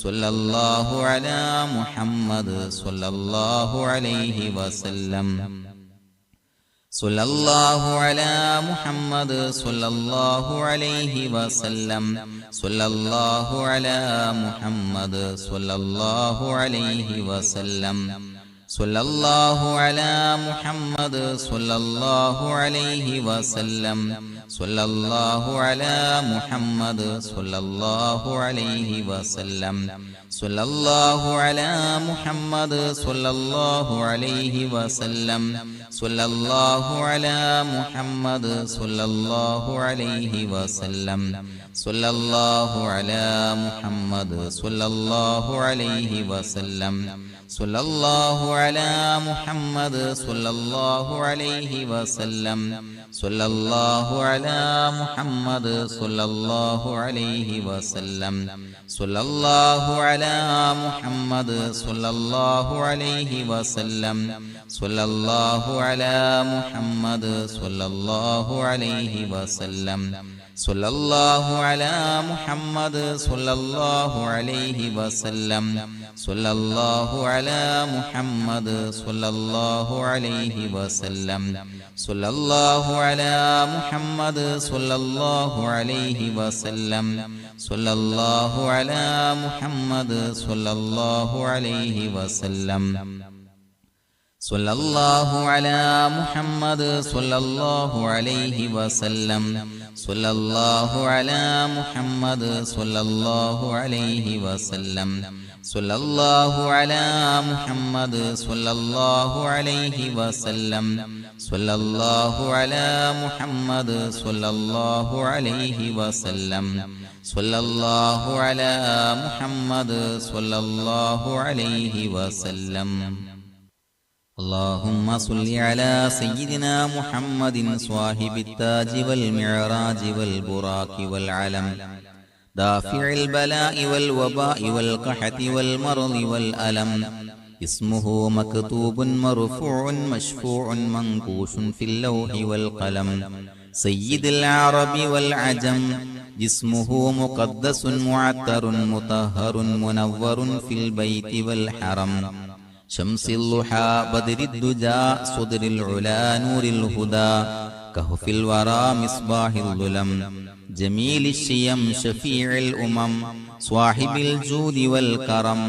സ്വല്ലല്ലാഹു അലാ മുഹമ്മദ് സ്വല്ലല്ലാഹു അലൈഹി വസല്ലം സ്വല്ലല്ലാഹു അലാ മുഹമ്മദ് സ്വല്ലല്ലാഹു അലൈഹി വസല്ലം സ്വല്ലല്ലാഹു അലാ മുഹമ്മദ് സ്വല്ലല്ലാഹു അലൈഹി വസല്ലം സ്വല്ലല്ലാഹു അലാ മുഹമ്മദ് സ്വല്ലല്ലാഹു അലൈഹി വസല്ലം സ്വല്ലല്ലാഹു അലാ മുഹമ്മദ് സ്വല്ലല്ലാഹു അലൈഹി വസല്ലം സ്വല്ലല്ലാഹു അലാ മുഹമ്മദ് സ്വല്ലല്ലാഹു അലൈഹി വസല്ലം സ്വല്ലല്ലാഹു അലാ മുഹമ്മദ് സ്വല്ലല്ലാഹു അലൈഹി വസല്ലം സ്വല്ലല്ലാഹു അലാ മുഹമ്മദ് സ്വല്ലല്ലാഹു അലൈഹി വസല്ലം സ്വല്ലല്ലാഹു അലാ മുഹമ്മദ് സ്വല്ലല്ലാഹു അലൈഹി വസല്ലം സ്വല്ലല്ലാഹു അലാ മുഹമ്മദ് സ്വല്ലല്ലാഹു അലൈഹി വസല്ലം സ്വല്ലല്ലാഹു അലാ മുഹമ്മദ് സ്വല്ലല്ലാഹു അലൈഹി വസല്ലം സ്വല്ലല്ലാഹു അലാ മുഹമ്മദ് സ്വല്ലല്ലാഹു അലൈഹി വസല്ലം സ്വല്ലല്ലാഹു അലാ മുഹമ്മദ് സ്വല്ലല്ലാഹു അലൈഹി വസല്ലം സ്വല്ലല്ലാഹു അലാ മുഹമ്മദ് സ്വല്ലല്ലാഹു അലൈഹി വസല്ലം സ്വല്ലല്ലാഹു അലാ മുഹമ്മദ് സ്വല്ലല്ലാഹു അലൈഹി വസല്ലം സ്വല്ലല്ലാഹു അലാ മുഹമ്മദ് സ്വല്ലല്ലാഹു അലൈഹി വസല്ലം സ്വല്ലല്ലാഹു അലാ മുഹമ്മദ് സ്വല്ലല്ലാഹു അലൈഹി വസല്ലം സ്വല്ലല്ലാഹു അലാ മുഹമ്മദ് സ്വല്ലല്ലാഹു അലൈഹി വസല്ലം സ്വല്ലല്ലാഹു അലാ മുഹമ്മദ് സ്വല്ലല്ലാഹു അലൈഹി വസല്ലം സ്വല്ലല്ലാഹു അലാ മുഹമ്മദ് സ്വല്ലല്ലാഹു അലൈഹി വസല്ലം സ്വല്ലല്ലാഹു അലാ മുഹമ്മദ് സ്വല്ലല്ലാഹു അലൈഹി വസല്ലം اللهم صل على سيدنا محمد صاحب التاج والمعراج والبراق والعلم دافع البلاء والوباء والقحط والمرض والألم اسمه مكتوب مرفوع مشفوع منقوش في اللوح والقلم سيد العرب والعجم جسمه مقدس معطر مطهر منور في البيت والحرم شمس الضحى بدر الدجى صدر العلا نور الهدى كهف الورى مصباح الظلم جميل الشيم شفيع الأمم صاحب الجود والكرم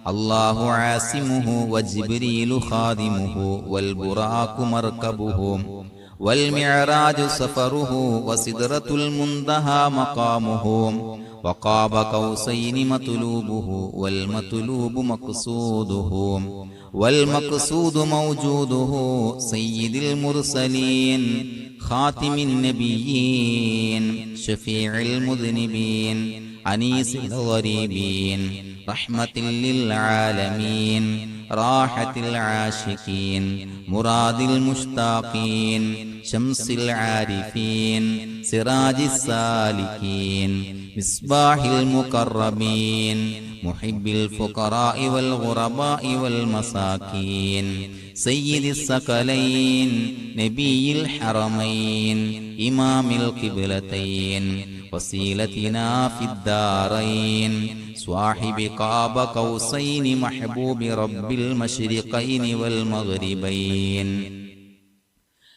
الله عاصمه وجبريل خادمه والبراق مركبه والمعراج سفره وسدرة المنتهى مقامه وقاب قوسين مطلوبه والمطلوب مقصوده والمقصود موجوده سيد المرسلين خاتم النبيين شفيع المذنبين أنيس الغريبين رحمة للعالمين راحة العاشقين مراد المشتاقين شمس العارفين سراج السالكين مصباح المقربين محب الفقراء والغرباء والمساكين سيد الثقلين نبي الحرمين إمام القبلتين وسيلتنا في الدارين صاحب قاب قوسين محبوب رب المشرقين والمغربين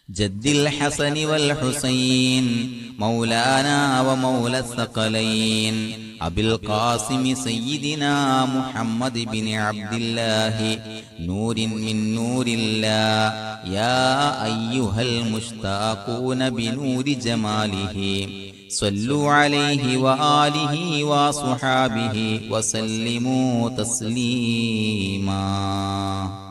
جد الحسن والحسين مولانا ومولى الثقلين أبي القاسم سيدنا محمد بن عبد الله نور من نور الله يا أيها المشتاقون بنور جماله صلوا عليه وآله وصحابه وسلموا تسليما